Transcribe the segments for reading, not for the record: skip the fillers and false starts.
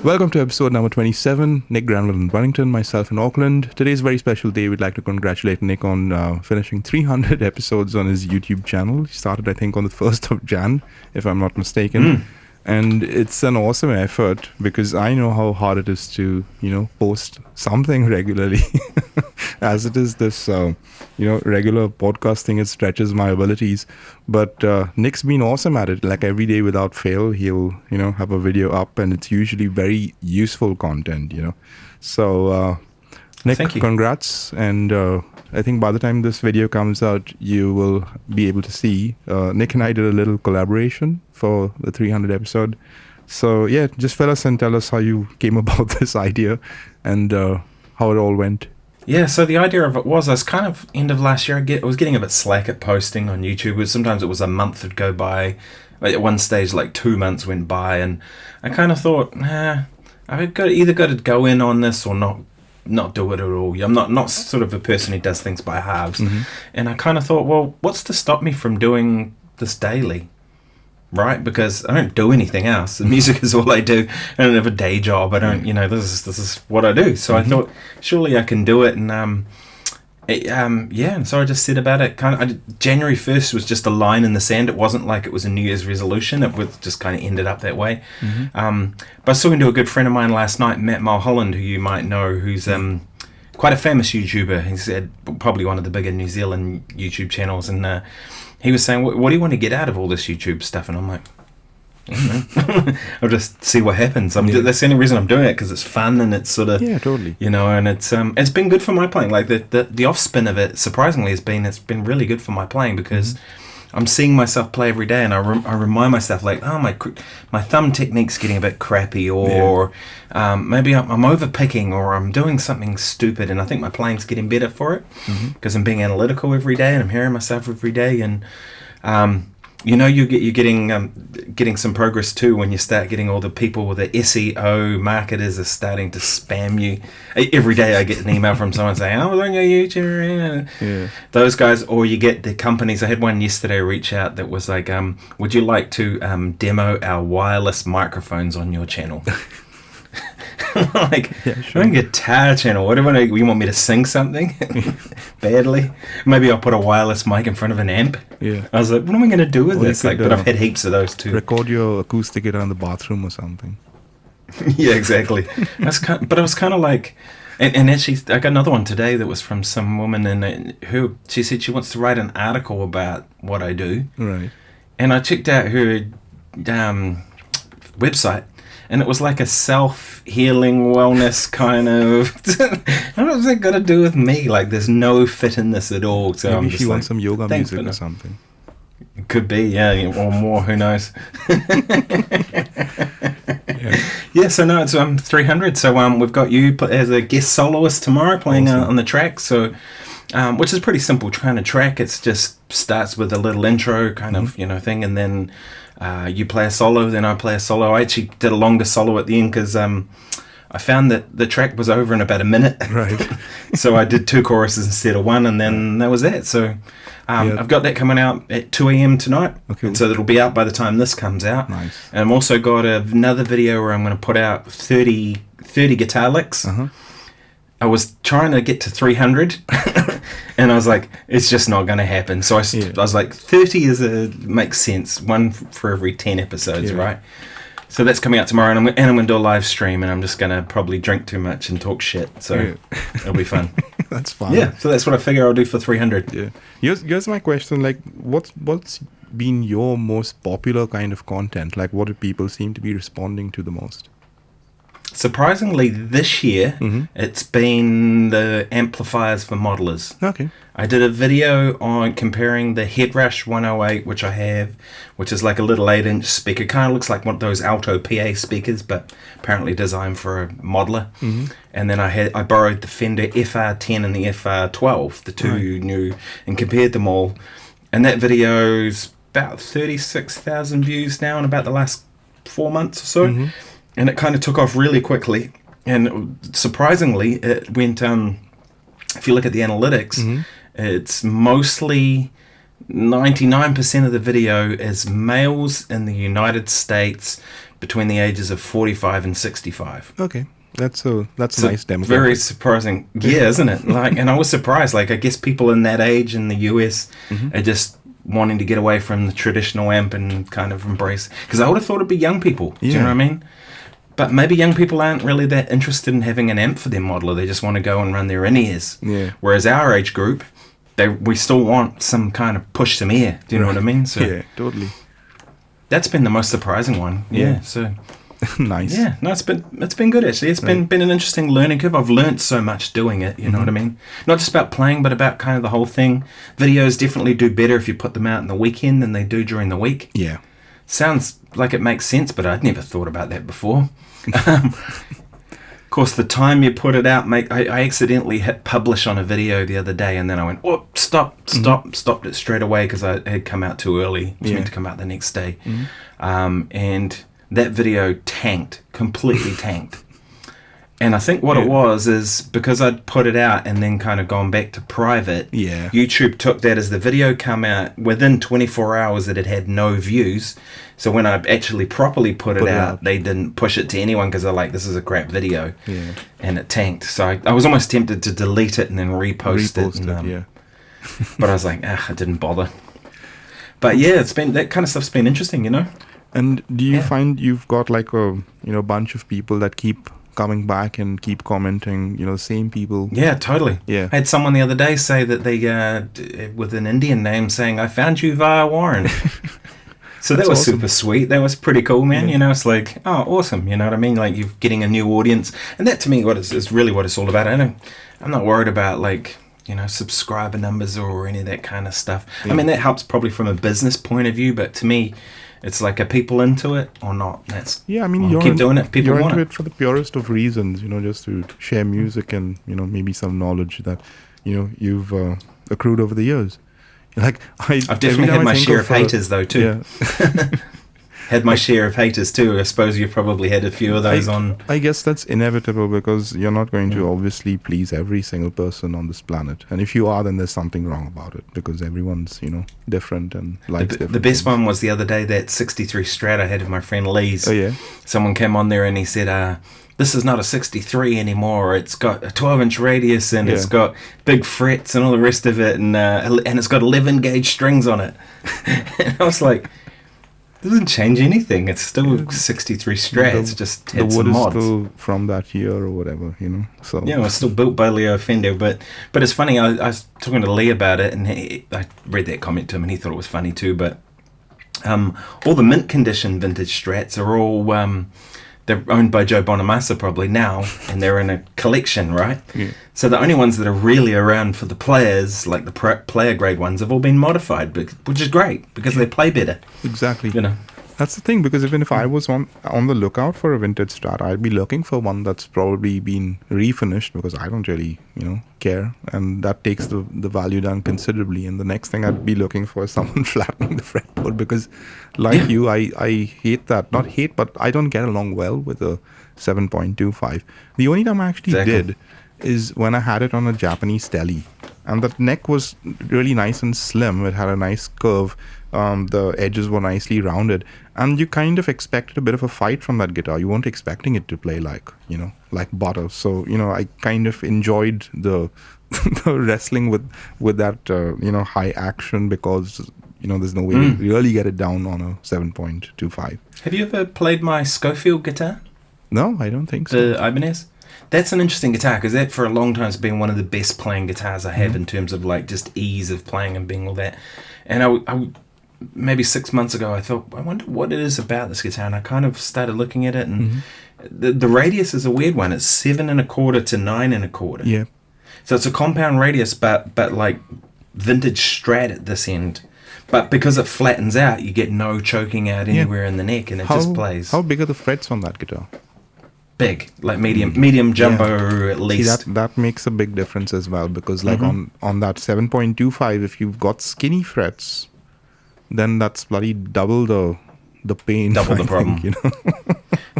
Welcome to episode number 27. Nick Granville in Wellington, myself in Auckland. Today's a very special day. We'd like to congratulate Nick on finishing 300 episodes on his YouTube channel. He started, I think, on the 1st of Jan, if I'm not mistaken. And it's an awesome effort because I know how hard it is to, post something regularly. As it is this, regular podcasting, it stretches my abilities. But Nick's been awesome at it. Like every day without fail, he'll, have a video up and it's usually very useful content, So, Nick, Thank you. Congrats. And I think by the time this video comes out, you will be able to see Nick and I did a little collaboration for the 300 episode. So yeah, just fill us and tell us how you came about this idea and how it all went. Yeah, so the idea of it was, I was kind of end of last year, I was getting a bit slack at posting on YouTube. Sometimes it was a month would go by. At one stage, like 2 months went by, and I kind of thought, I've either got to go in on this or not do it at all. I'm not sort of a person who does things by halves. And I kind of thought, well, what's to stop me from doing this daily? Right? Because I don't do anything else. The music is all I do. I don't have a day job. I don't, this is what I do. So I thought, surely I can do it. And and so I just said about it. January 1st was just a line in the sand. It wasn't like it was a New Year's resolution. It was just kind of ended up that way. But I was talking to a good friend of mine last night, Matt Mulholland, who you might know, who's quite a famous YouTuber. He's probably one of the bigger New Zealand YouTube channels. And he was saying, what do you want to get out of all this YouTube stuff? And I'm like, I don't know. I'll just see what happens. That's the only reason I'm doing it, because it's fun and it's sort of, totally, and it's been good for my playing. Like the off spin of it, surprisingly, it's been really good for my playing, because I'm seeing myself play every day, and I remind myself, like, oh, my thumb technique's getting a bit crappy, or maybe I'm over picking, or I'm doing something stupid, and I think my playing's getting better for it, because I'm being analytical every day, and I'm hearing myself every day, and you're getting some progress too when you start getting all the people with the SEO marketers are starting to spam you. Every day I get an email from someone saying, "Oh, on your YouTube." Yeah. Those guys, or you get the companies. I had one yesterday reach out that was like, "Would you like to demo our wireless microphones on your channel?" Like, sure. I'm a guitar channel. What do you want me to sing something badly? Maybe I'll put a wireless mic in front of an amp. Yeah. I was like, what am I going to do with this? Could, but I've had heaps of those too. Record your acoustic guitar in the bathroom or something. Yeah, exactly. But I was kind of like, and actually, I got another one today that was from some woman, and who she said she wants to write an article about what I do. Right. And I checked out her website. And it was like a self-healing wellness kind of... What's that got to do with me? Like, there's no fit in this at all. So maybe I'm just she wants some yoga music or something. It could be, yeah, or more, who knows. Yeah, so no, it's 300. So we've got you as a guest soloist tomorrow playing on the track. So, which is pretty simple kind of track. It's just starts with a little intro kind of, thing, and then... you play a solo, then I play a solo. I actually did a longer solo at the end because I found that the track was over in about a minute. Right. So I did 2 choruses instead of 1, and then that was that. So I've got that coming out at 2 a.m. tonight. Okay. And so it'll be out by the time this comes out. Nice. And I've also got another video where I'm going to put out 30 guitar licks. I was trying to get to 300 and I was like, it's just not going to happen. So I was like, 30 makes sense. 1 for every 10 episodes, right? So that's coming out tomorrow, and I'm going to do a live stream, and I'm just going to probably drink too much and talk shit. So it'll be fun. That's fun. Yeah, so that's what I figure I'll do for 300. Yeah. Here's my question. Like, what's been your most popular kind of content? Like, what do people seem to be responding to the most? Surprisingly, this year, it's been the amplifiers for modelers. Okay. I did a video on comparing the Headrush 108, which I have, which is like a little 8-inch speaker. Kind of looks like one of those alto PA speakers, but apparently designed for a modeler. And then I borrowed the Fender FR10 and the FR12, the two new, and compared them all. And that video's about 36,000 views now in about the last 4 months or so. And it kind of took off really quickly. And surprisingly, it went, if you look at the analytics, it's mostly 99% of the video is males in the United States between the ages of 45 and 65. Okay. That's a nice demographic. Very surprising. Yeah, isn't it? And I was surprised. I guess people in that age in the US are just wanting to get away from the traditional amp and kind of embrace. Because I would have thought it'd be young people. Do you know what I mean? But maybe young people aren't really that interested in having an amp for their modeler. They just want to go and run their in-ears. Yeah. Whereas our age group, we still want some kind of push some air. Do you know what I mean? So yeah, totally. That's been the most surprising one. Yeah. So nice. Yeah, no, it's been good actually. It's been an interesting learning curve. I've learnt so much doing it. You know what I mean? Not just about playing, but about kind of the whole thing. Videos definitely do better if you put them out in the weekend than they do during the week. Yeah. Sounds like it makes sense, but I'd never thought about that before. Of course, the time you put it out, I accidentally hit publish on a video the other day, and then I went, "Oh, stopped it straight away," because I had come out too early. It was meant to come out the next day, and that video completely tanked. And I think what it was is because I'd put it out and then kind of gone back to private, YouTube took that as the video come out. Within 24 hours, it had no views. So when I actually properly put it out, they didn't push it to anyone because they're like, this is a crap video. Yeah. And it tanked. So I was almost tempted to delete it and then repost it. And, but I was like, I didn't bother. But yeah, that kind of stuff's been interesting, you know? And do you find you've got like a bunch of people that keep coming back and keep commenting, the same people? Yeah, totally. Yeah. I had someone the other day say that they, with an Indian name, saying, I found you via Warren. So that was awesome. Super sweet. That was pretty cool, man. Yeah. It's like, oh, awesome. You know what I mean? Like you're getting a new audience. And that to me is really what it's all about. I'm not worried about like, subscriber numbers or any of that kind of stuff. Yeah. I mean, that helps probably from a business point of view, but to me, it's like, are people into it or not? You'll keep doing it if people want it. You're into it for the purest of reasons, just to share music and, maybe some knowledge that, you've accrued over the years. Like I've definitely had my share of haters, though, too. Yeah. Had my share of haters, too. I suppose you've probably had a few of those I guess that's inevitable because you're not going to obviously please every single person on this planet. And if you are, then there's something wrong about it because everyone's, different and likes different The best things. one was the other day, that 63 Strat I had with my friend Lee's. Oh, yeah? Someone came on there and he said, this is not a 63 anymore. It's got a 12-inch radius and it's got big frets and all the rest of it. And it's got 11-gauge strings on it. And I was like, it doesn't change anything. It's still 63 Strat. It's just had some mods. The wood is still from that year or whatever, So yeah, it was still built by Leo Fender. But it's funny. I was talking to Lee about it, and I read that comment to him, and he thought it was funny too. But all the mint condition vintage Strats are all they're owned by Joe Bonamassa probably now, and they're in a collection, right? Yeah. So the only ones that are really around for the players, like the player grade ones, have all been modified, which is great because they play better. Exactly. That's the thing, because even if I was on the lookout for a vintage Strat, I'd be looking for one that's probably been refinished because I don't really, care. And that takes the value down considerably. And the next thing I'd be looking for is someone flattening the fretboard because like you, I hate that. Not hate, but I don't get along well with a 7.25. The only time I actually did is when I had it on a Japanese Tele. And the neck was really nice and slim. It had a nice curve. The edges were nicely rounded. And you kind of expected a bit of a fight from that guitar. You weren't expecting it to play like butter. So, I kind of enjoyed the wrestling with that, high action because, there's no way to really get it down on a 7.25. Have you ever played my Schofield guitar? No, I don't think so. The Ibanez? That's an interesting guitar because that for a long time has been one of the best playing guitars I have in terms of like just ease of playing and being all that. And I maybe 6 months ago I thought, I wonder what it is about this guitar, and I kind of started looking at it, and the radius is a weird one. It's 7 1/4 to 9 1/4. Yeah. So it's a compound radius, but like vintage Strat at this end. But because it flattens out, you get no choking out anywhere in the neck, and it just plays. How big are the frets on that guitar? Big, like medium jumbo at least. See, that makes a big difference as well because like on that 7.25, if you've got skinny frets, then that's bloody double the pain. Double the problem.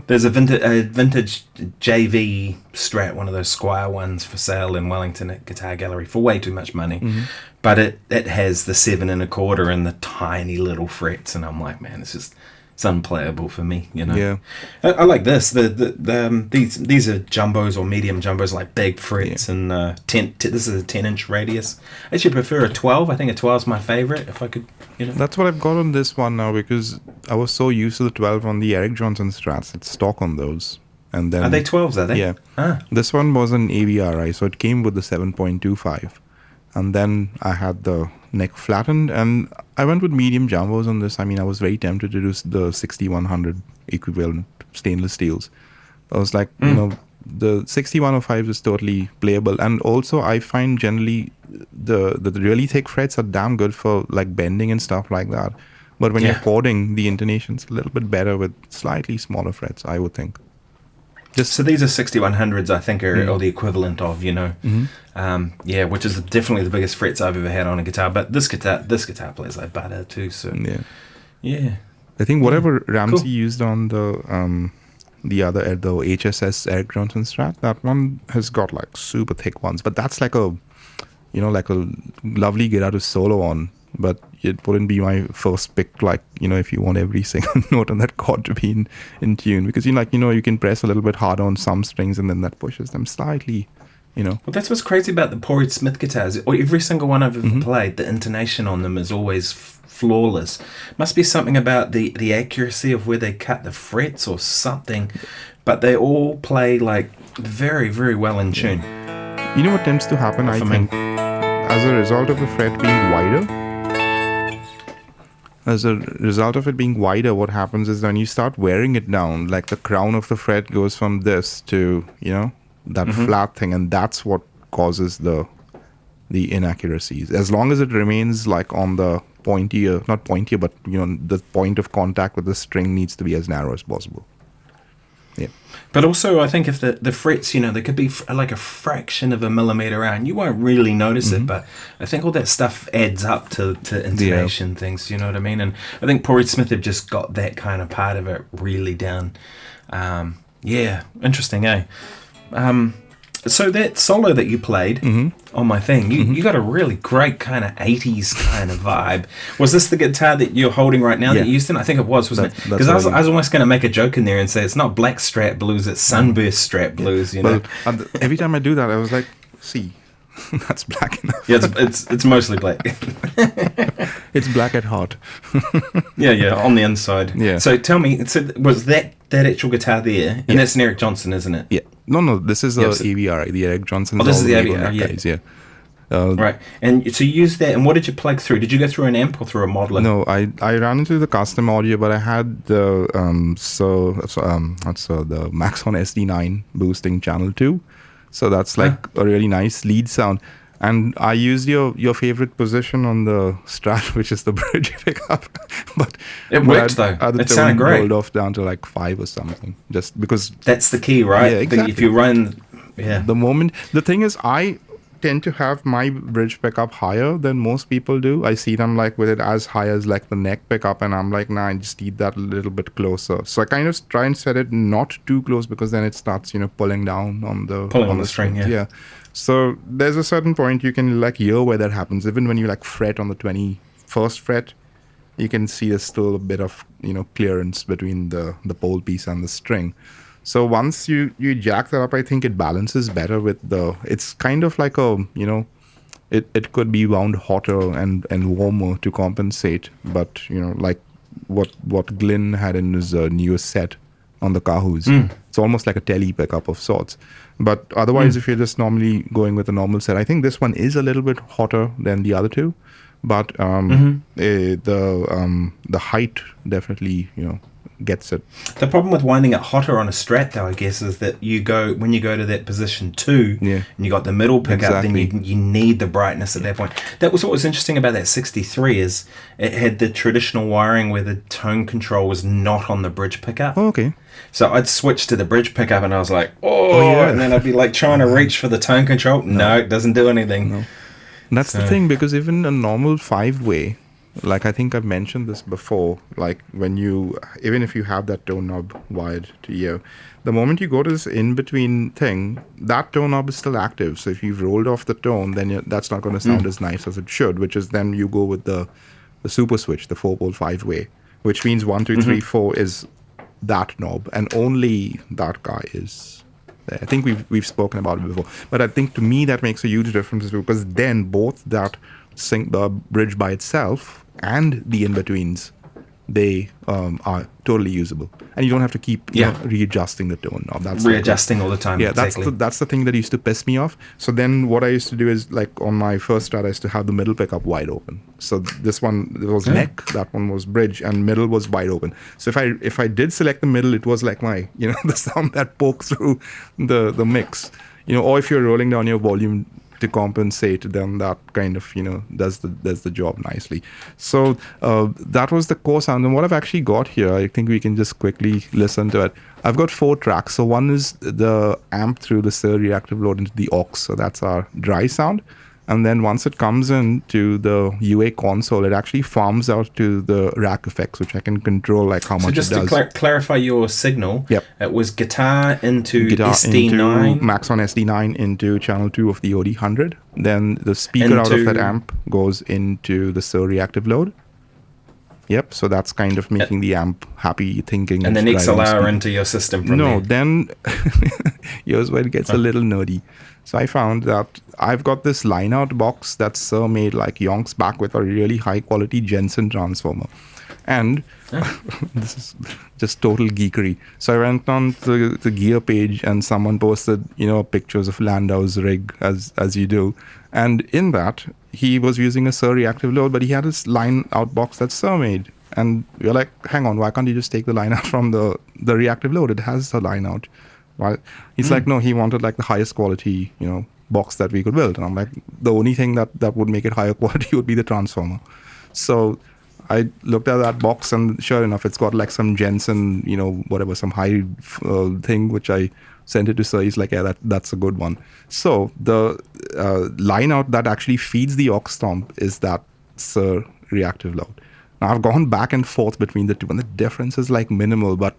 There's a vintage JV Strat, one of those Squire ones for sale in Wellington at Guitar Gallery for way too much money. But it has the 7 1/4 and the tiny little frets, and I'm like, man, it's it's unplayable for me, you know. Yeah. I like this. These are jumbos or medium jumbos, like big frets, and this is a 10-inch radius. I actually prefer a 12. I think a 12 is my favorite. If I could, you know. That's what I've got on this one now, because I was so used to the 12 on the Eric Johnson Strats. It's stock on those. And then Are they 12s, are they? Yeah. Ah. This one was an AVRI, so it came with the 7.25. And then I had the neck flattened, and I went with medium jumbos on this. I mean, I was very tempted to do the 6100 equivalent stainless steels. I was like, you know, the 6105 is totally playable. And also, I find generally the really thick frets are damn good for like bending and stuff like that. But when you're chording, the intonation's a little bit better with slightly smaller frets, I would think. So these are 6100s, I think, are the equivalent of, you know, which is definitely the biggest frets I've ever had on a guitar. But this guitar plays like butter too. So yeah. I think whatever Ramsey used on the HSS Eric Johnson Strat, that one has got like super thick ones. But that's like a lovely guitar to solo on. But it wouldn't be my first pick, like, you know, if you want every single note on that chord to be in tune. Because, you can press a little bit harder on some strings and then that pushes them slightly, you know. Well, that's what's crazy about the Porritt Smith guitars. Every single one I've ever played, the intonation on them is always flawless. Must be something about the accuracy of where they cut the frets or something. But they all play, like, very, very well in tune. You know what tends to happen, I think, as a result of the fret being wider? As a result of it being wider, what happens is when you start wearing it down, like the crown of the fret goes from this to, you know, that flat thing, and that's what causes the inaccuracies. As long as it remains like on the not pointier, but, you know, the point of contact with the string needs to be as narrow as possible. Yeah. But also, I think if the frets, you know, they could be like a fraction of a millimeter out, and you won't really notice it, but I think all that stuff adds up to intonation things, you know what I mean? And I think Porritt Smith have just got that kind of part of it really down. Interesting, eh? So that solo that you played on my thing, you got a really great kind of 80s kind of vibe. Was this the guitar that you're holding right now that you used in? I think it was, wasn't it? Because I was almost going to make a joke in there and say it's not black strat blues, it's sunburst strat blues, you know? Well, every time I do that, I was like, see, that's black enough. Yeah, it's mostly black. It's black at heart. yeah, on the inside. Yeah. So tell me, was that actual guitar there? And that's an Eric Johnson, isn't it? Yeah. No, this is AVRI, the Eric Johnson. Oh, this is the AVRI, yeah. Right. And so you used that, and what did you plug through? Did you go through an amp or through a modeler? No, I ran into the custom audio, but I had the the Maxon SD9 boosting channel 2. So that's like a really nice lead sound. And I used your favorite position on the Strat, which is the bridge pickup. But it worked though. It sounded great. Rolled off down to like 5 or something, just because. That's the key, right? Yeah, exactly. If you run, the thing is, I tend to have my bridge pickup higher than most people do. I see them like with it as high as like the neck pickup, and I'm like, nah, I just need that a little bit closer. So I kind of try and set it not too close, because then it starts, you know, pulling down on the string. Yeah. So there's a certain point you can like hear where that happens. Even when you like fret on the 21st fret, you can see there's still a bit of, you know, clearance between the pole piece and the string. So once you jack that up, I think it balances better with it's kind of like a, you know, it could be wound hotter and warmer to compensate. But, you know, like what Glyn had in his newest set on the Kahoos. It's almost like a tele pickup of sorts. But otherwise, if you're just normally going with a normal set, I think this one is a little bit hotter than the other two. But the height definitely, you know, gets it. The problem with winding it hotter on a Strat, though, I guess, is that when you go to that position 2, and you got the middle pickup, then you need the brightness at that point. That was what was interesting about that 63 is it had the traditional wiring where the tone control was not on the bridge pickup. Oh, okay. So I'd switch to the bridge pickup, and I was like, and then I'd be like trying to reach for the tone control. No, it doesn't do anything. No. That's the thing, because even a normal 5-way, like I think I've mentioned this before, like even if you have that tone knob wired to you, the moment you go to this in-between thing, that tone knob is still active. So if you've rolled off the tone, then that's not going to sound as nice as it should, which is then you go with the super switch, the 4-pole 5-way, which means 1, 2, 3, 4 is that knob, and only that guy is there. I think we've spoken about it before, but I think to me that makes a huge difference, because then both that the bridge by itself and the in-betweens, they are totally usable, and you don't have to keep readjusting the tone knob. That's readjusting all the time. Yeah, exactly. that's the thing that used to piss me off. So then what I used to do is, like on my first strat, I used to have the middle pickup wide open. So this one, it was neck, that one was bridge, and middle was wide open. So if I did select the middle, it was like my, the sound that pokes through the mix. Or if you're rolling down your volume to compensate, then that kind of does the job nicely. So that was the core sound. And what I've actually got here, I think we can just quickly listen to it. I've got 4 tracks. So one is the amp through the Sir reactive load into the aux, so that's our dry sound. And then once it comes into the UA console, it actually farms out to the rack effects, which I can control, like how much it does. So just to clarify your signal, yep. It was guitar into SD9. Into max on SD9 into channel 2 of the OD100. Then the speaker out of that amp goes into the Sir reactive load. Yep, so that's kind of making the amp happy thinking. And then XLR into your system from there. Then here's where it gets a little nerdy. So I found that I've got this line-out box that Sir made like yonks back with a really high-quality Jensen transformer. And this is just total geekery. So I went on the gear page, and someone posted, pictures of Landau's rig, as you do. And in that, he was using a Sir reactive load, but he had this line-out box that Sir made. And we're like, hang on, why can't you just take the line out from the reactive load? It has the line out. Well, he's like, no, he wanted like the highest quality, box that we could build. And I'm like, the only thing that would make it higher quality would be the transformer. So I looked at that box, and sure enough, it's got like some Jensen, whatever, some high thing, which I sent it to Sir. He's like, yeah, that's a good one. So the line out that actually feeds the aux stomp is that Sir reactive load. Now I've gone back and forth between the two, and the difference is like minimal, but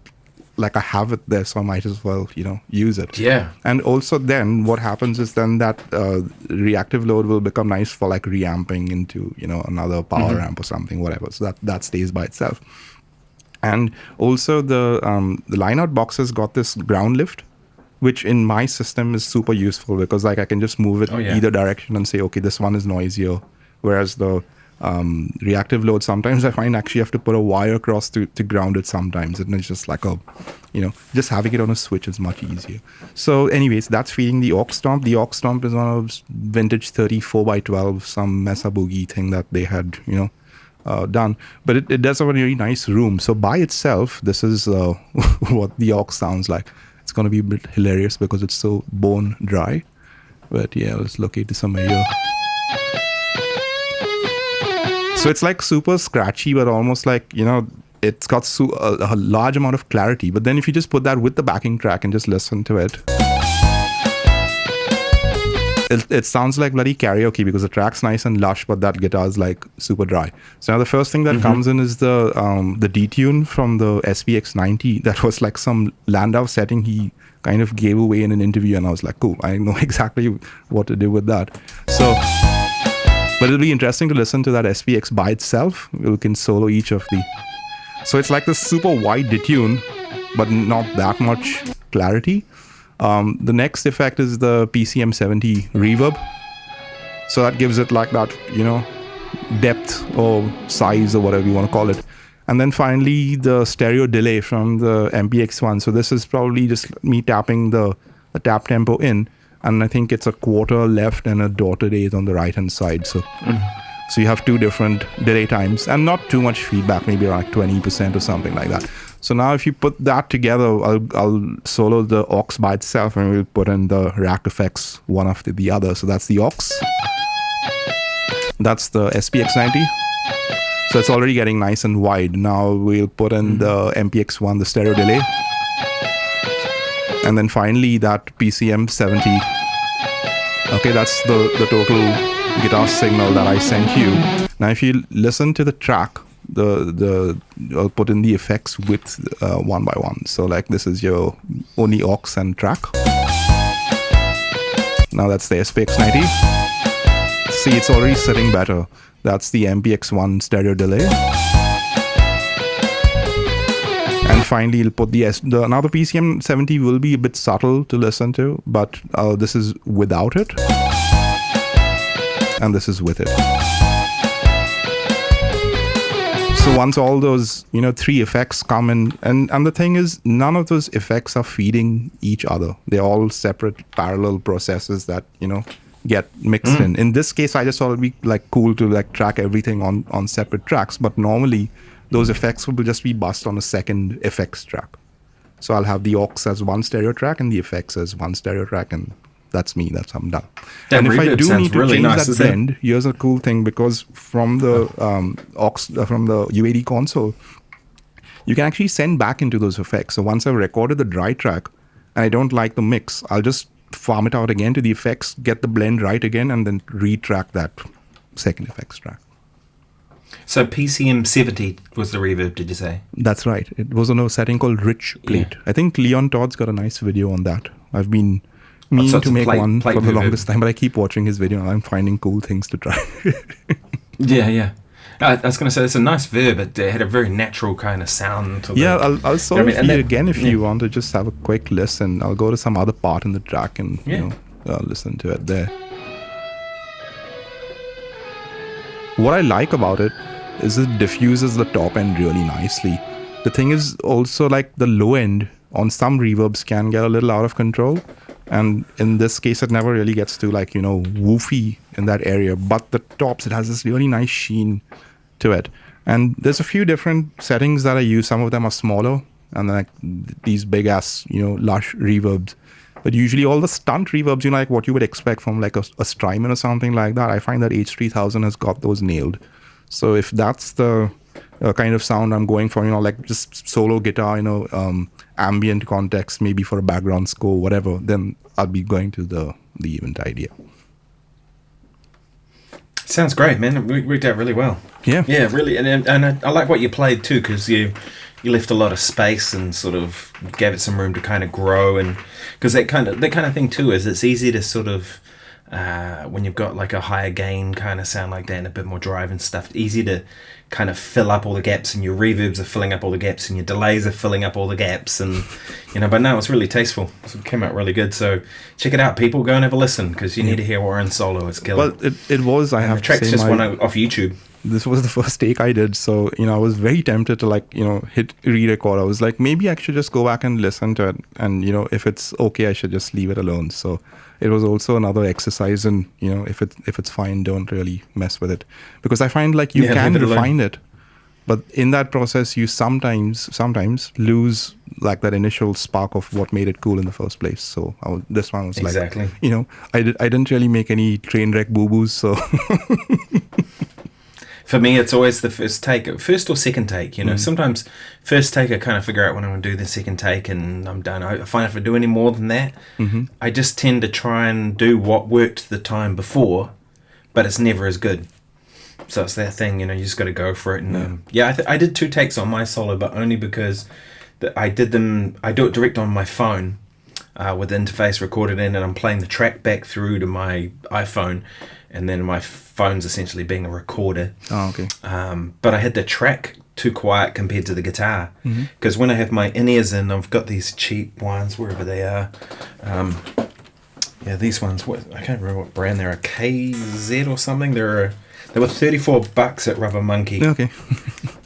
like I have it there, so I might as well, use it. Yeah. And also then what happens is then that reactive load will become nice for like reamping into, another power amp or something, whatever. So that stays by itself. And also the line-out boxes got this ground lift, which in my system is super useful, because like I can just move it either direction and say, okay, this one is noisier. Whereas the reactive load, sometimes I find actually have to put a wire across to ground it sometimes, and it's just like just having it on a switch is much easier. So anyways, that's feeding the aux stomp. The aux stomp is on a vintage 34x12, some Mesa Boogie thing that they had done, but it does have a really nice room. So by itself, this is what the aux sounds like. It's going to be a bit hilarious because it's so bone dry, but yeah, let's locate this somewhere here. So it's like super scratchy, but almost like, it's got a large amount of clarity. But then if you just put that with the backing track and just listen to it, it sounds like bloody karaoke, because the track's nice and lush, but that guitar is like super dry. So now the first thing that comes in is the detune from the SPX90. That was like some Landau setting he kind of gave away in an interview, and I was like, cool, I know exactly what to do with that. So... but it'll be interesting to listen to that SPX by itself. We can solo each of the... So it's like this super wide detune, but not that much clarity. The next effect is the PCM70 reverb. So that gives it like that, depth or size or whatever you want to call it. And then finally, the stereo delay from the MPX1. So this is probably just me tapping the tap tempo in. And I think it's a quarter left and a dotted 8 on the right-hand side. So you have 2 different delay times and not too much feedback, maybe around 20% or something like that. So now if you put that together, I'll solo the aux by itself, and we'll put in the rack effects one after the other. So that's the aux. That's the SPX90. So it's already getting nice and wide. Now we'll put in the MPX1, the stereo delay. And then finally that PCM70. Okay, that's the total guitar signal that I sent you. Now if you listen to the track, I'll put in the effects with one by one. So like this is your only aux and track. Now that's the SPX90. See, it's already sitting better. That's the MPX1 stereo delay. And finally, you'll put now the PCM 70 will be a bit subtle to listen to, but this is without it, and this is with it. So once all those, 3 effects come in, and the thing is, none of those effects are feeding each other. They're all separate parallel processes that, get mixed in. In this case, I just thought it'd be cool to track everything on separate tracks, but normally those effects will just be bussed on a second effects track. So I'll have the aux as one stereo track and the effects as one stereo track, and that's me. That's how I'm done. That and if I do need to really change nice, that blend, here's a cool thing, because from the from the UAD console, you can actually send back into those effects. So once I've recorded the dry track and I don't like the mix, I'll just farm it out again to the effects, get the blend right again, and then retrack that second effects track. So PCM 70 was the reverb, did you say? That's right. It was on a setting called Reupload. I think Leon Todd's got a nice video on that. I've been meaning to make one for the longest time, but I keep watching his video and I'm finding cool things to try. Yeah. I was going to say, it's a nice verb. It had a very natural kind of sound to it. I'll solve it for you again if you want to just have a quick listen. I'll go to some other part in the track and listen to it there. What I like about it is it diffuses the top end really nicely. The thing is also, the low end on some reverbs can get a little out of control. And in this case, it never really gets to woofy in that area. But the tops, it has this really nice sheen to it. And there's a few different settings that I use. Some of them are smaller and then these big ass, lush reverbs. But usually all the stunt reverbs, like what you would expect from a Strymon or something like that, I find that H3000 has got those nailed. So if that's the kind of sound I'm going for, just solo guitar, ambient context, maybe for a background score, whatever, then I'll be going to the event idea. Sounds great, man. It worked out really well. Yeah. Yeah, really. And I like what you played too, because you left a lot of space and sort of gave it some room to kind of grow, and because that kind of thing too is it's easy to sort of when you've got a higher gain kind of sound like that and a bit more drive and stuff, easy to kind of fill up all the gaps, and your reverbs are filling up all the gaps and your delays are filling up all the gaps, and but no, it's really tasteful. It came out really good. So check it out, people. Go and have a listen, because you need to hear Warren solo. It's killer. Well, it was. I have the track's to say, just one off YouTube. This was the first take I did, so I was very tempted to hit re-record. I was like, maybe I should just go back and listen to it, and if it's okay, I should just leave it alone. So it was also another exercise, and if it's fine, don't really mess with it, because I find you can refine it, but in that process, you sometimes lose that initial spark of what made it cool in the first place. So this one was exactly. I didn't really make any train wreck boo-boos, so. For me, it's always the first or second take. Sometimes first take I kind of figure out when I'm going to do the second take and I'm done. I find if I do any more than that, I just tend to try and do what worked the time before, but it's never as good. So it's that thing, you just got to go for it. And I did 2 takes on my solo, but only because I do it direct on my phone with the interface recorded in, and I'm playing the track back through to my iPhone. And then my phone's essentially being a recorder. Oh, okay. But I had the track too quiet compared to the guitar. Because when I have my in-ears in, I've got these cheap ones, wherever they are. These ones, I can't remember what brand they're, a KZ or something. They were $34 at Rubber Monkey. Okay.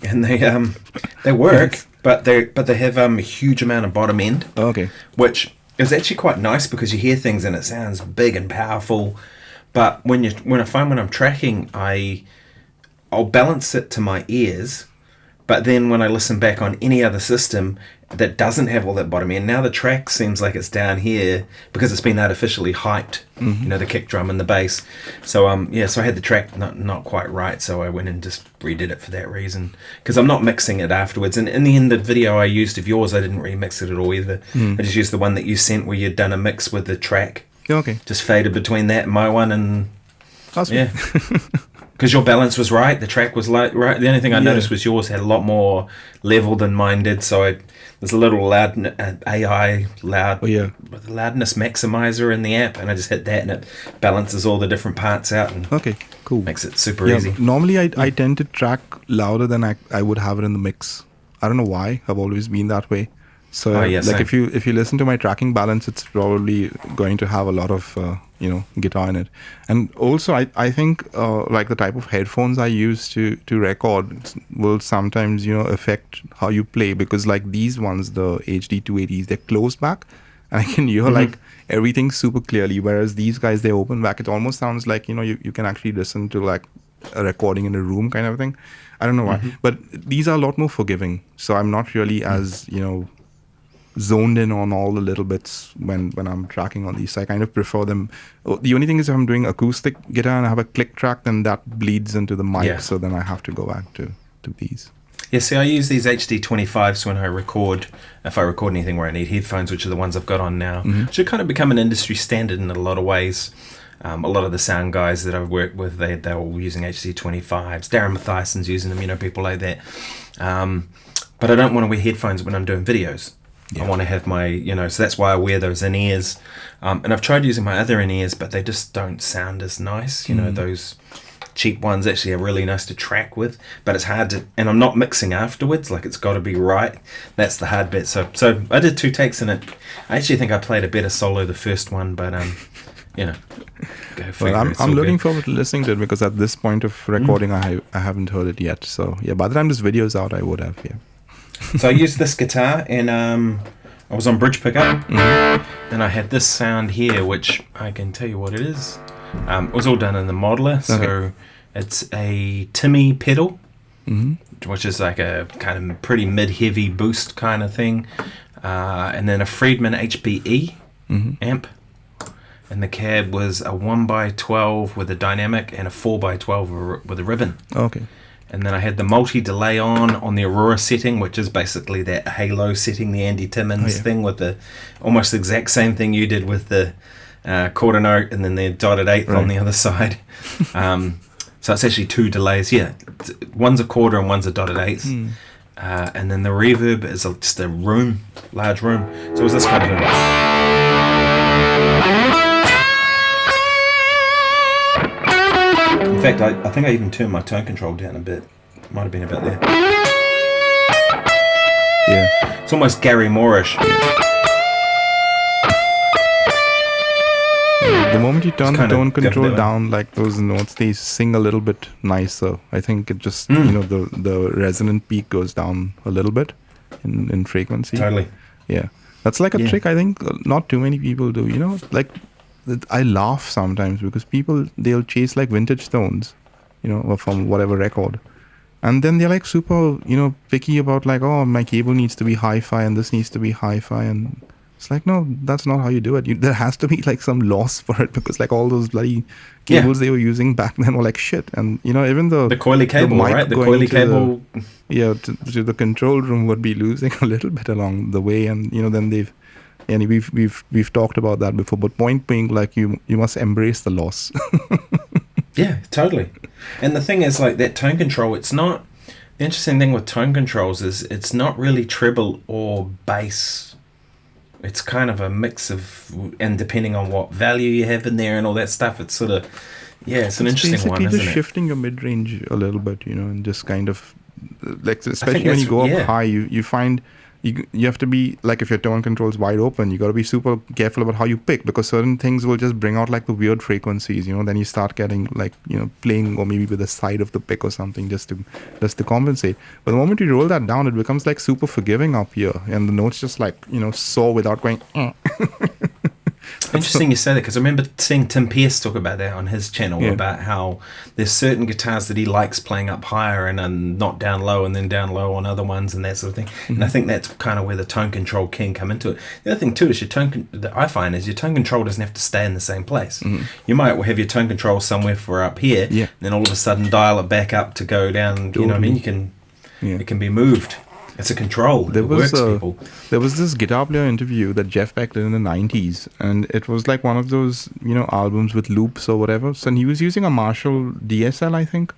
And they work, but they have a huge amount of bottom end. Oh, okay. Which is actually quite nice, because you hear things and it sounds big and powerful. But when I find when I'm tracking, I'll balance it to my ears. But then when I listen back on any other system that doesn't have all that bottom end, now the track seems like it's down here because it's been artificially hyped. The kick drum and the bass. So so I had the track not quite right. So I went and just redid it for that reason, because I'm not mixing it afterwards. And in the end, the video I used of yours, I didn't remix it at all either. I just used the one that you sent where you'd done a mix with the track. Okay. Just faded between that and my one, and awesome. Yeah, because your balance was right, the track was right. The only thing I noticed was yours had a lot more level than mine did. So there's a little loud AI loud with loudness maximizer in the app, and I just hit that, and it balances all the different parts out. And okay, cool. Makes it super easy. Normally, I tend to track louder than I would have it in the mix. I don't know why. I've always been that way. So yeah, like same. if you listen to my tracking balance, it's probably going to have a lot of guitar in it. And also I think like the type of headphones I use to record will sometimes affect how you play, because like these ones, the HD 280s, they're closed back and I can hear like everything super clearly, whereas these guys, they open back. It almost sounds like you can actually listen to like a recording in a room kind of thing. I don't know why, but these are a lot more forgiving, so I'm not really as zoned in on all the little bits when I'm tracking on these. So I kind of prefer them. The only thing is, if I'm doing acoustic guitar and I have a click track, then that bleeds into the mic. Yeah. So then I have to go back to these. Yeah, see, I use these HD 25s when I record, if I record anything where I need headphones, which are the ones I've got on now, which have kind of become an industry standard in a lot of ways. A lot of the sound guys that I've worked with, they're all using HD 25s. Darren Mathiason's using them, people like that. But I don't want to wear headphones when I'm doing videos. I want to have my, so that's why I wear those in-ears. And I've tried using my other in-ears, but they just don't sound as nice. Those cheap ones actually are really nice to track with, but it's hard to, and I'm not mixing afterwards, like it's got to be right. That's the hard bit. So I did 2 takes in it. I actually think I played a better solo the first one, but, go figure. Well, I'm looking forward to listening to it, because at this point of recording, I haven't heard it yet. So yeah, by the time this video's out, I would have, yeah. So I used this guitar, and I was on bridge pickup, and I had this sound here, which I can tell you what it is. It was all done in the modeler, so it's a Timmy pedal, which is like a kind of pretty mid-heavy boost kind of thing, and then a Friedman HPE amp, and the cab was a 1x12 with a dynamic and a 4x12 with a ribbon. Okay. And then I had the multi-delay on the Aurora setting, which is basically that halo setting, the Andy Timmons thing, with the almost the exact same thing you did with the quarter note and then the dotted eighth on the other side. So it's actually 2 delays. Yeah, one's a quarter and one's a dotted eighth. And then the reverb is just a large room. So it was this kind of a... In fact, I think I even turned my tone control down a bit. Might have been about there. Yeah. It's almost Gary Moore-ish. The moment you turn the tone control down, way. like those notes, they sing a little bit nicer. I think it just, the resonant peak goes down a little bit in frequency. Totally. Yeah. That's like a trick I think not too many people do. Like I laugh sometimes because people, they'll chase like vintage tones, or from whatever record. And then they're like super, picky about like, oh, my cable needs to be hi-fi and this needs to be hi-fi. And it's like, no, that's not how you do it. There has to be like some loss for it, because like all those bloody cables they were using back then were like shit. And, even the coily cable, right? The coily cable. To the control room would be losing a little bit along the way. And, then we've talked about that before, but point being, like, you must embrace the loss. Yeah, totally. And the thing is, like, that tone control, it's not, the interesting thing with tone controls is it's not really treble or bass. It's kind of a mix of, and depending on what value you have in there and all that stuff, it's sort of, it's an interesting one, isn't it? Basically just shifting your mid-range a little bit, and just kind of, like, especially when you go up high, you find you have to be, like, if your tone control is wide open, you got to be super careful about how you pick, because certain things will just bring out like the weird frequencies, then you start getting like, playing or maybe with the side of the pick or something just to compensate. But the moment you roll that down, it becomes like super forgiving up here, and the notes just like, soar without going Interesting you say that, because I remember seeing Tim Pierce talk about that on his channel, about how there's certain guitars that he likes playing up higher and not down low, and then down low on other ones and that sort of thing. And I think that's kind of where the tone control can come into it. The other thing too is that I find is your tone control doesn't have to stay in the same place. You might have your tone control somewhere for up here, and then all of a sudden dial it back up to go down. You know what I mean? It can be moved. It's a control. There was this guitar player interview that Jeff Beck did in the 90s, and it was like one of those, albums with loops or whatever. So he was using a Marshall DSL, I think,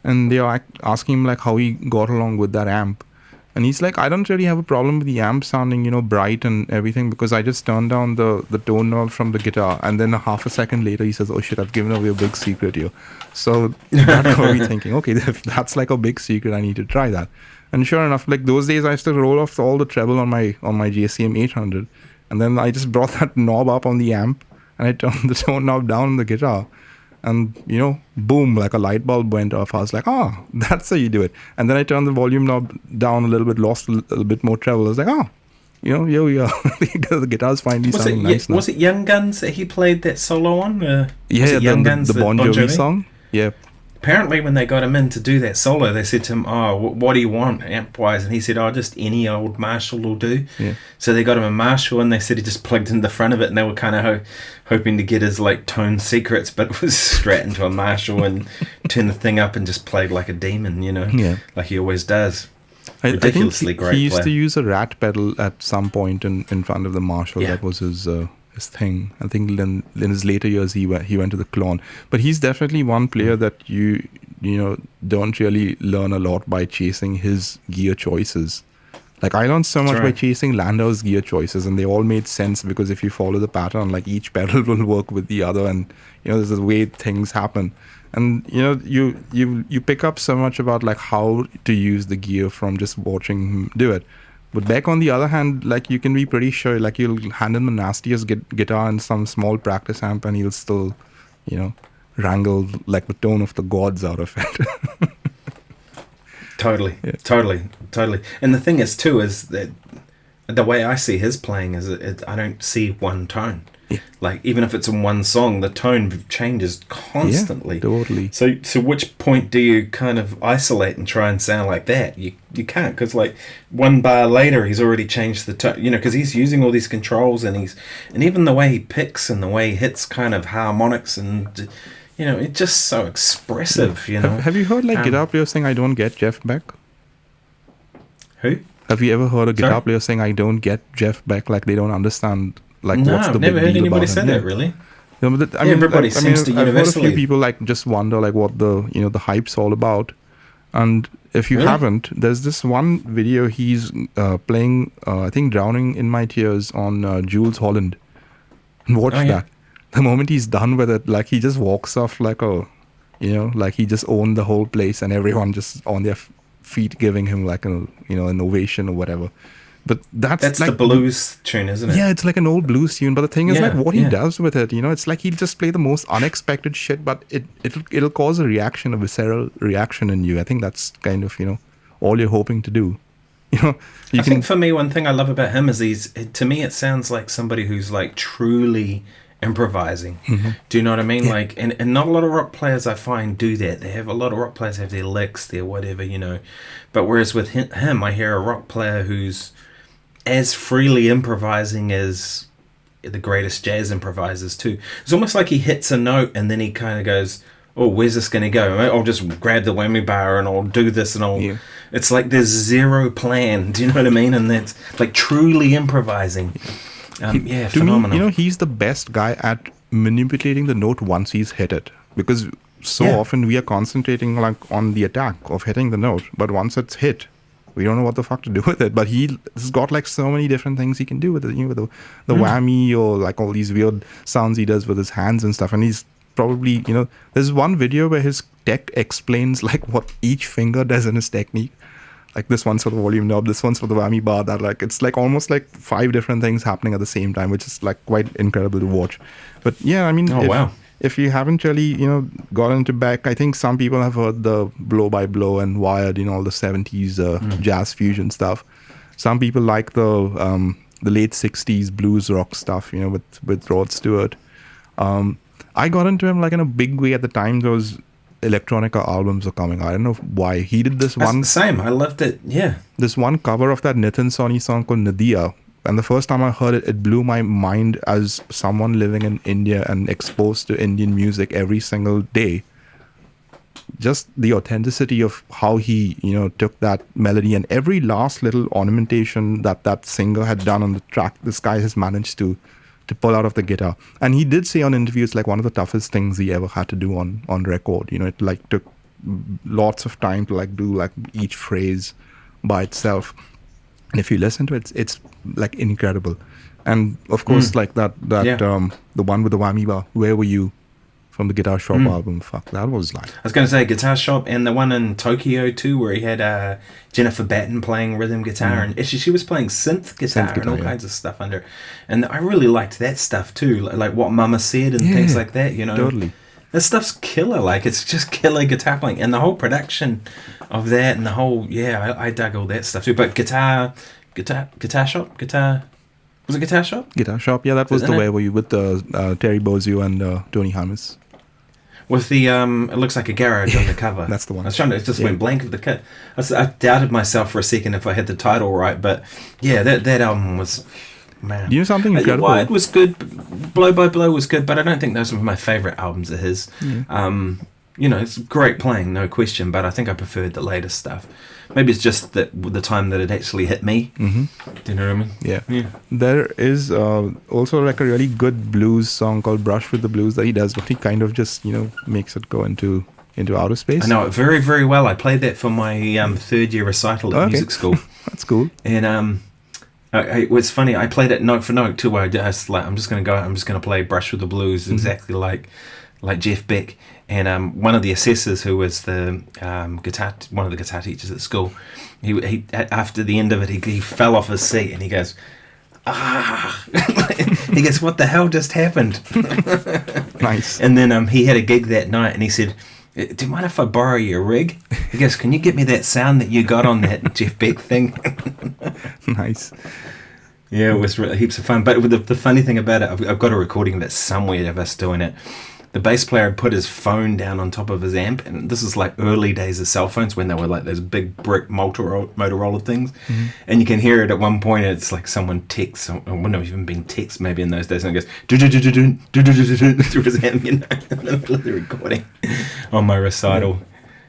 and they were asking him like how he got along with that amp. And he's like, I don't really have a problem with the amp sounding, bright and everything, because I just turned down the tone knob from the guitar. And then a half a second later, he says, oh shit, I've given away a big secret here. So that got me thinking, okay, if that's like a big secret, I need to try that. And sure enough, like those days, I used to roll off all the treble on my JCM 800, and then I just brought that knob up on the amp, and I turned the tone knob down on the guitar, and boom, like a light bulb went off. I was like, that's how you do it. And then I turned the volume knob down a little bit, lost a little bit more treble. I was like, here we are. The guitar's finally sounding nice now. Was it Young Guns that he played that solo on? Young Guns, the Bon Jovi song. Yeah. Apparently, when they got him in to do that solo, they said to him, what do you want amp-wise? And he said, just any old Marshall will do. Yeah. So they got him a Marshall, and they said he just plugged into the front of it, and they were kind of hoping to get his like tone secrets, but it was straight into a Marshall and turned the thing up and just played like a demon, like he always does. Ridiculously great. He used player. to use a rat pedal at some point in front of the Marshall. Yeah. That was his thing. I think in his later years he went to the Klon. But he's definitely one player that you don't really learn a lot by chasing his gear choices. Like I learned so much by chasing Landau's gear choices, and they all made sense because if you follow the pattern, like each pedal will work with the other, and there's a way things happen. And you pick up so much about like how to use the gear from just watching him do it. But Beck, on the other hand, like you can be pretty sure, like you'll hand him the nastiest guitar and some small practice amp, and he'll still, wrangle like the tone of the gods out of it. Totally. And the thing is too is that the way I see his playing is I don't see one tone. Yeah. Like even if it's in one song, the tone changes constantly. Yeah, totally. So which point do you kind of isolate and try and sound like that? You can't, because like one bar later he's already changed the tone. Because he's using all these controls and even the way he picks and the way he hits kind of harmonics and it's just so expressive. Have you heard like guitar players saying, "I don't get Jeff Beck"? Who? Have you ever heard a guitar player saying, "I don't get Jeff Beck"? Like they don't understand. Like, no, what's the I've never big heard deal anybody about say him? that, really. But Everybody seems to I've heard a universally. few people like just wonder like what the the hype's all about. And if you haven't, there's this one video he's playing, I think "Drowning in My Tears" on Jules Holland. Watch that. The moment he's done with it, like he just walks off like like he just owned the whole place, and everyone just on their feet giving him like an ovation or whatever. But that's like the blues tune, isn't it? Yeah, it's like an old blues tune. But the thing is, like what he does with it, it's like he'll just play the most unexpected shit, but it'll cause a reaction, a visceral reaction in you. I think that's kind of all you're hoping to do. I think for me, one thing I love about him is to me it sounds like somebody who's like truly improvising. Mm-hmm. Do you know what I mean? Yeah. Like, and not a lot of rock players I find do that. They have a lot of rock players have their licks, their whatever, But whereas with him, I hear a rock player who's as freely improvising as the greatest jazz improvisers too. It's almost like he hits a note and then he kind of goes, "Oh, where's this going to go? I'll just grab the whammy bar and I'll do this and I'll." Yeah. It's like there's zero plan. Do you know what I mean? And that's like truly improvising. Phenomenal. To me, he's the best guy at manipulating the note once he's hit it, because often we are concentrating like on the attack of hitting the note, but once it's hit, we don't know what the fuck to do with it. But he's got like so many different things he can do with it, with the whammy or like all these weird sounds he does with his hands and stuff. And he's probably, there's one video where his tech explains like what each finger does in his technique. Like this one's for the volume knob, this one's for the whammy bar. That like it's like almost like 5 different things happening at the same time, which is like quite incredible to watch. But yeah, I mean, if you haven't really, got into Beck, I think some people have heard the Blow by Blow and Wired, all the 70s jazz fusion stuff. Some people like the late 60s blues rock stuff, with Rod Stewart. I got into him like in a big way at the time those electronica albums are coming out. I don't know why. He did this one. Same. I loved it. Yeah. This one cover of that Nitin Sawhney song called Nadia. And the first time I heard it, it blew my mind as someone living in India and exposed to Indian music every single day. Just the authenticity of how he, took that melody and every last little ornamentation that singer had done on the track, this guy has managed to pull out of the guitar. And he did say on interviews, like one of the toughest things he ever had to do on record. It like took lots of time to like do like each phrase by itself. And if you listen to it, it's like incredible. And of course, like that the one with the whammy bar, Where Were You? from the Guitar Shop album. Fuck, that was like... I was going to say Guitar Shop, and the one in Tokyo too, where he had Jennifer Batten playing rhythm guitar, and actually she was playing synth guitar and all kinds of stuff under. And I really liked that stuff too, like What Mama Said and things like that. You know, totally. That stuff's killer. Like, it's just killer guitar playing, and the whole production of that, and the whole I dug all that stuff too. But Guitar Shop. Was it Guitar Shop? Guitar Shop, yeah, that was the way where you with the Terry Bozzio and Tony Hamis. With the it looks like a garage on the cover. That's the one. I was trying to, it just went blank of the kit. I doubted myself for a second if I had the title right, but yeah, that album was, man. You know something incredible? Wired was good, Blow by Blow was good, but I don't think those were my favourite albums of his. Yeah. You know, it's great playing, no question, but I think I preferred the latest stuff. Maybe it's just that the time that it actually hit me. Mm-hmm. Do you know what I mean? Yeah. There is also like a really good blues song called Brush with the Blues that he does, but he kind of just, makes it go into outer space. I know it very, very well. I played that for my third year recital at music school. That's cool. And it was funny. I played it note for note too. Where I'm just going to play Brush with the Blues exactly like Jeff Beck. And one of the assessors, who was the one of the guitar teachers at school, he after the end of it, he fell off his seat and he goes, he goes, what the hell just happened? Nice. And then he had a gig that night, and he said, do you mind if I borrow your rig? He goes, can you get me that sound that you got on that Jeff Beck thing? Nice. Yeah, it was really heaps of fun. But the funny thing about it, I've got a recording of it somewhere of us doing it. The bass player had put his phone down on top of his amp, and this is like early days of cell phones when they were like those big brick Motorola things. Mm-hmm. And you can hear it at one point. It's like someone texts, or wouldn't have even been text maybe in those days, and it goes through his amp, in the middle of the recording on my recital.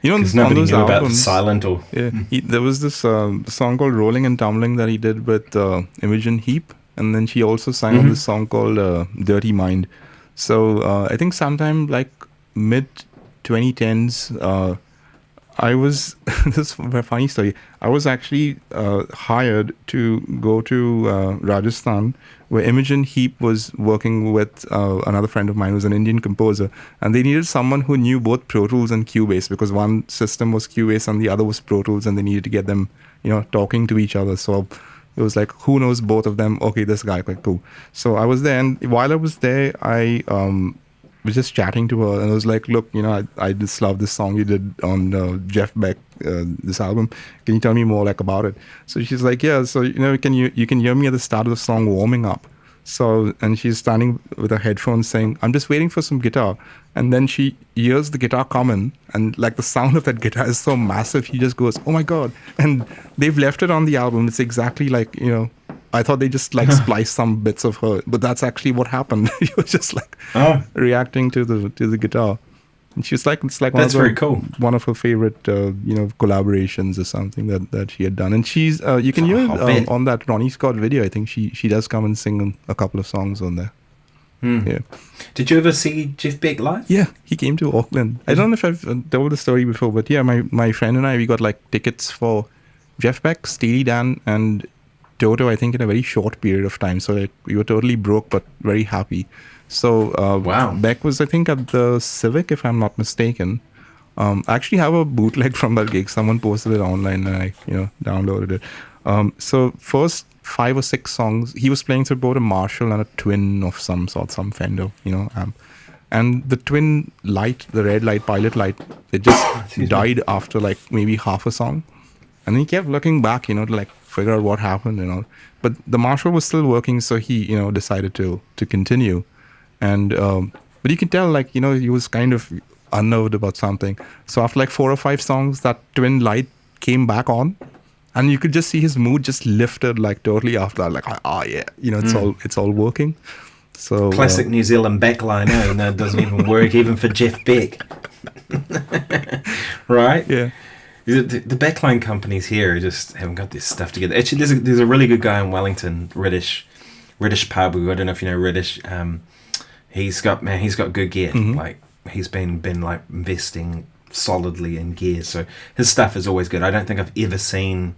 Because nobody knew about Silent or... Yeah, there was this song called Rolling and Tumbling that he did with Imogen Heap, and then she also sang on this song called Dirty Mind. So I think sometime like mid 2010s, I was this is a funny story. I was actually hired to go to Rajasthan, where Imogen Heap was working with another friend of mine who's an Indian composer, and they needed someone who knew both Pro Tools and Cubase, because one system was Cubase and the other was Pro Tools, and they needed to get them, talking to each other. So it was like, who knows both of them? Okay, this guy, like, cool. So I was there, and while I was there, I was just chatting to her, and I was like, look, I just love this song you did on Jeff Beck, this album. Can you tell me more about it? So she's like, yeah. So you can hear me at the start of the song warming up. So, and she's standing with her headphones saying, I'm just waiting for some guitar. And then she hears the guitar come in, and like the sound of that guitar is so massive, she just goes, oh my God. And they've left it on the album. It's exactly like, I thought they just spliced some bits of her, but that's actually what happened. She was just reacting to the guitar. And she's like, it's like that's very cool. One of her favorite, collaborations or something that she had done. And she's, you can hear on that Ronnie Scott video. I think she does come and sing a couple of songs on there. Yeah. Did you ever see Jeff Beck live? Yeah, he came to Auckland. I don't know if I've told the story before, but yeah, my friend and I, we got tickets for Jeff Beck, Steely Dan, and Toto, I think, in a very short period of time. So we were totally broke, but very happy. So wow. Beck was, I think, at the Civic, if I'm not mistaken. I actually have a bootleg from that gig. Someone posted it online, and I, downloaded it. So first 5 or 6 songs, he was playing through both a Marshall and a Twin of some sort, some Fender, amp. And the Twin light, the red light, pilot light, it just died after maybe half a song. And he kept looking back, to figure out what happened, But the Marshall was still working, so he, decided to continue. And but you can tell, he was kind of unnerved about something. So after 4 or 5 songs, that Twin light came back on, and you could just see his mood just lifted totally after that. Yeah, it's all working. So classic New Zealand backline, it doesn't even work even for Jeff Beck. Right? Yeah. The backline companies here just haven't got this stuff together. Actually, there's a really good guy in Wellington, Reddish Pabu. I don't know if you know Reddish. He's got good gear. Mm-hmm. He's been investing solidly in gear, so his stuff is always good. I don't think I've ever seen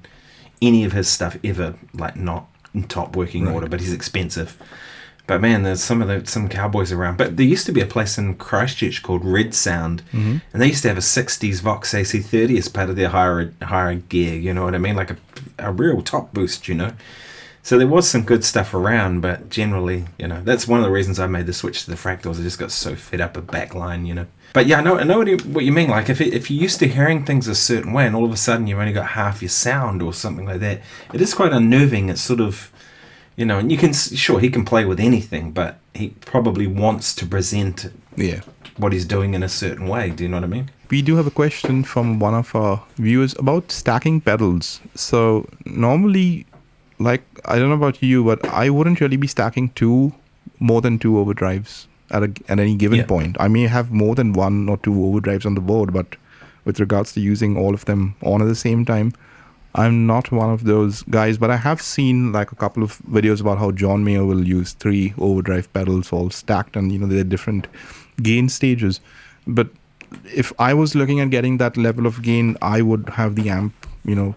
any of his stuff ever not in top working order, but he's expensive. But man, there's some cowboys around. But there used to be a place in Christchurch called Red Sound, and they used to have a 60s Vox AC30 as part of their higher gear. You know what I mean? Like a real top boost. You know. So there was some good stuff around, but generally, you know, that's one of the reasons I made the switch to the fractals. I just got so fed up with backline, you know. But yeah, I know what you mean. Like if you're used to hearing things a certain way, and all of a sudden you've only got half your sound or something like that, it is quite unnerving. It's sort of, you know, and he can play with anything, but he probably wants to present what he's doing in a certain way. Do you know what I mean? We do have a question from one of our viewers about stacking pedals. So normally, like, I don't know about you, but I wouldn't really be stacking more than two overdrives at any given point. I may have more than one or two overdrives on the board, but with regards to using all of them on at the same time, I'm not one of those guys. But I have seen like a couple of videos about how John Mayer will use 3 overdrive pedals all stacked, and you know, they're different gain stages. But if I was looking at getting that level of gain, I would have the amp, you know,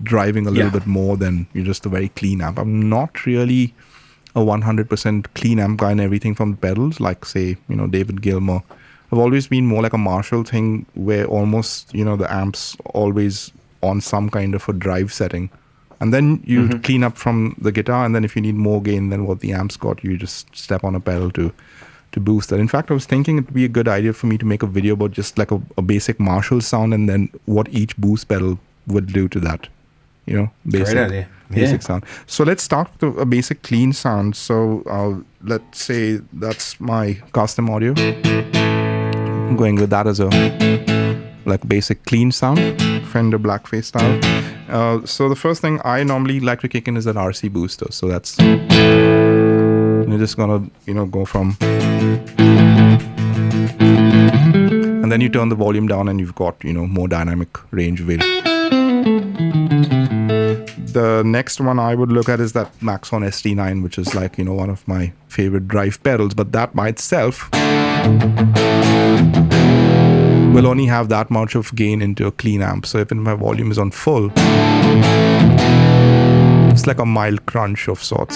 driving a little bit more than just a very clean amp. I'm not really a 100% clean amp guy and everything from the pedals, like say, you know, David Gilmour. I've always been more like a Marshall thing, where almost, you know, the amp's always on some kind of a drive setting, and then you clean up from the guitar, and then if you need more gain than what the amp's got, you just step on a pedal to boost that. In fact, I was thinking it would be a good idea for me to make a video about just like a basic Marshall sound, and then what each boost pedal would do to that, you know, basic sound. So let's start with a basic clean sound. So let's say that's my custom audio. I'm going with that as a like basic clean sound, Fender Blackface style. So the first thing I normally like to kick in is that RC booster. So that's, you're just gonna, you know, go from, and then you turn the volume down and you've got, you know, more dynamic range available. The next one I would look at is that Maxon ST9, which is like, you know, one of my favorite drive pedals, but that by itself will only have that much of gain into a clean amp. So if my volume is on full, it's like a mild crunch of sorts.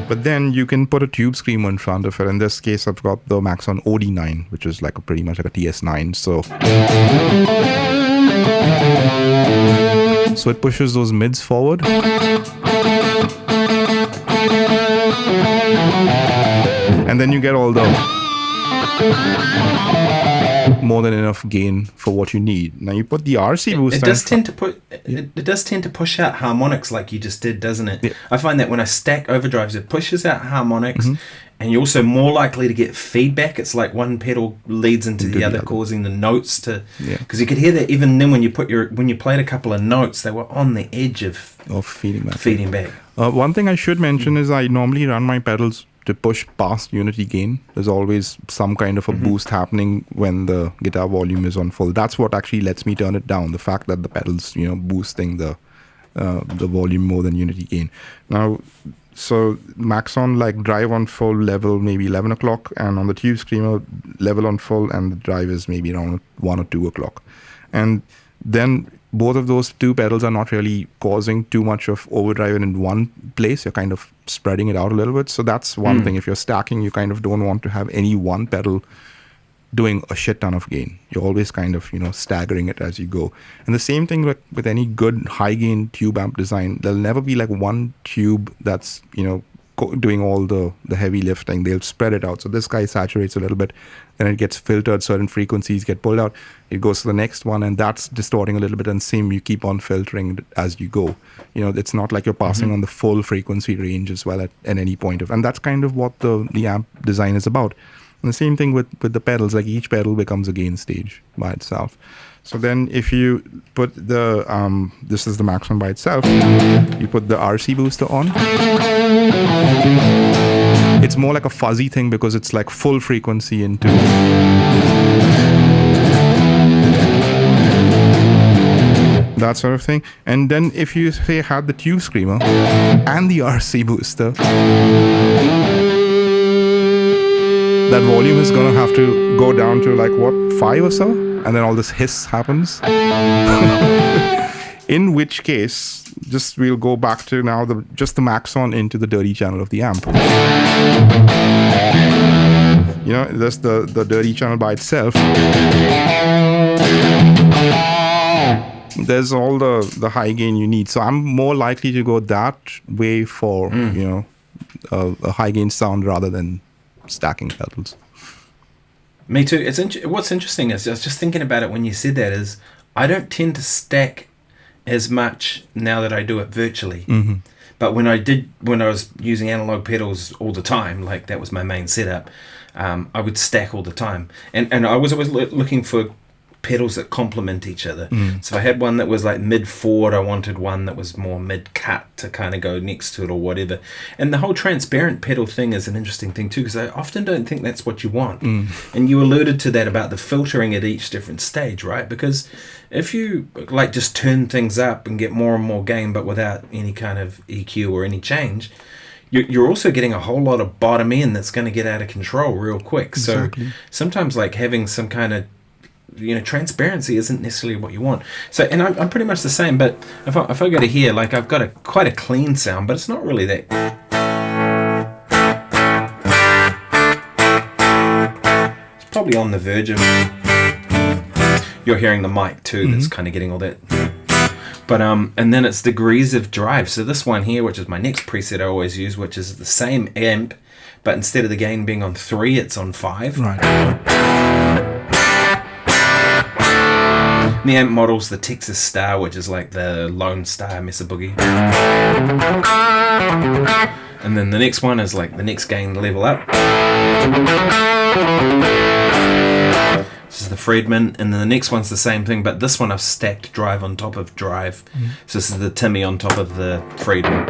But then you can put a tube screamer in front of it. In this case, I've got the Maxon OD9, which is like pretty much like a TS9. So it pushes those mids forward. And then you get all the more than enough gain for what you need. Now you put the RC booster. It does tend to push out harmonics like you just did, doesn't it? Yeah. I find that when I stack overdrives, it pushes out harmonics, and you're also more likely to get feedback. It's like one pedal leads into the other, causing the notes to. Because you could hear that even then when you played a couple of notes, they were on the edge of feeding back. One thing I should mention is I normally run my pedals to push past unity gain. There's always some kind of a boost happening when the guitar volume is on full. That's what actually lets me turn it down. The fact that the pedals, you know, boosting the volume more than unity gain. Now, so Maxon like drive on full level maybe 11 o'clock, and on the Tube Screamer level on full, and the drive is maybe around 1 or 2 o'clock. And then both of those two pedals are not really causing too much of overdrive in one place. You're kind of spreading it out a little bit. So that's one thing. If you're stacking, you kind of don't want to have any one pedal doing a shit ton of gain. You're always kind of, you know, staggering it as you go. And the same thing with any good high gain tube amp design. There'll never be like one tube that's, you know, doing all the heavy lifting. They'll spread it out. So this guy saturates a little bit, then it gets filtered, certain frequencies get pulled out, it goes to the next one, and that's distorting a little bit, and same, you keep on filtering as you go. You know, it's not like you're passing on the full frequency range as well at any point of, and that's kind of what the amp design is about. And the same thing with the pedals, like each pedal becomes a gain stage by itself. So then if you put the, this is the Maxon by itself, you put the RC booster on. It's more like a fuzzy thing because it's like full frequency into that sort of thing. And then if you say had the Tube Screamer and the RC booster, that volume is gonna have to go down to like what, 5 or so, and then all this hiss happens. In which case we'll go back to now just the max on into the dirty channel of the amp. You know, that's the dirty channel by itself. There's all the high gain you need. So I'm more likely to go that way for, you know, a high gain sound rather than stacking pedals. Me too. What's interesting is, I was just thinking about it when you said that, is I don't tend to stack as much now that I do it virtually. Mm-hmm. But when I was using analog pedals all the time, like that was my main setup, I would stack all the time. And I was always looking for pedals that complement each other. So if I had one that was like mid forward, I wanted one that was more mid cut to kind of go next to it or whatever. And the whole transparent pedal thing is an interesting thing too, because I often don't think that's what you want. And you alluded to that about the filtering at each different stage, right? Because if you like just turn things up and get more and more gain but without any kind of EQ or any change, you're also getting a whole lot of bottom end that's going to get out of control real quick. Exactly. So sometimes like having some kind of, you know, transparency isn't necessarily what you want. So, and I'm pretty much the same, but if I go to here, like I've got quite a clean sound, but it's not really that. It's probably on the verge of, you're hearing the mic too, that's kind of getting all that. But and then it's degrees of drive. So this one here, which is my next preset I always use, which is the same amp, but instead of the gain being on 3, it's on 5. Right. The amp model's the Texas Star, which is like the Lone Star Mesa Boogie. And then the next one is like the next gain level up. This is the Friedman, and then the next one's the same thing, but this one I've stacked drive on top of drive. So this is the Timmy on top of the Friedman.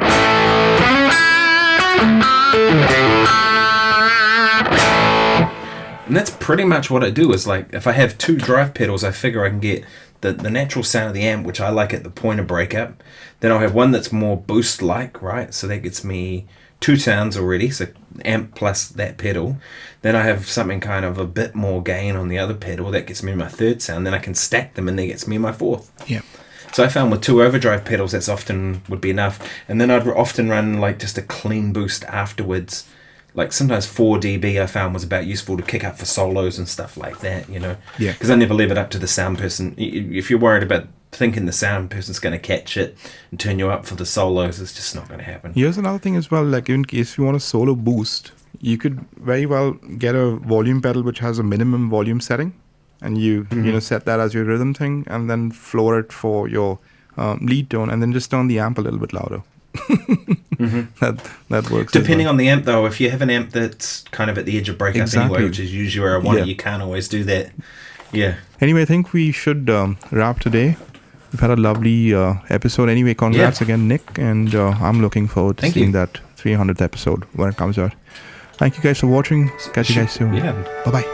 And that's pretty much what I do, is like if I have 2 drive pedals, I figure I can get the natural sound of the amp, which I like at the point of breakup. Then I'll have one that's more boost like, right? So that gets me 2 sounds already, so amp plus that pedal. Then I have something kind of a bit more gain on the other pedal, that gets me my 3rd sound. Then I can stack them and that gets me my 4th. Yeah. So I found with 2 overdrive pedals, that's often would be enough. And then I'd often run like just a clean boost afterwards. Like sometimes 4 dB I found was about useful to kick up for solos and stuff like that, you know. Yeah. Because I never leave it up to the sound person. If you're worried about thinking the sound person's going to catch it and turn you up for the solos, it's just not going to happen. Here's another thing as well, like in case you want a solo boost, you could very well get a volume pedal which has a minimum volume setting, and you know, set that as your rhythm thing, and then floor it for your lead tone, and then just turn the amp a little bit louder. That works. Depending on the amp though, if you have an amp that's kind of at the edge of breakup anyway, which is usually where I want it, you can't always do that. Yeah. Anyway, I think we should wrap today. We've had a lovely episode. Anyway, congrats again, Nick, and I'm looking forward to seeing that 300th episode when it comes out. Thank you guys for watching. Catch you guys soon. Yeah. Bye-bye.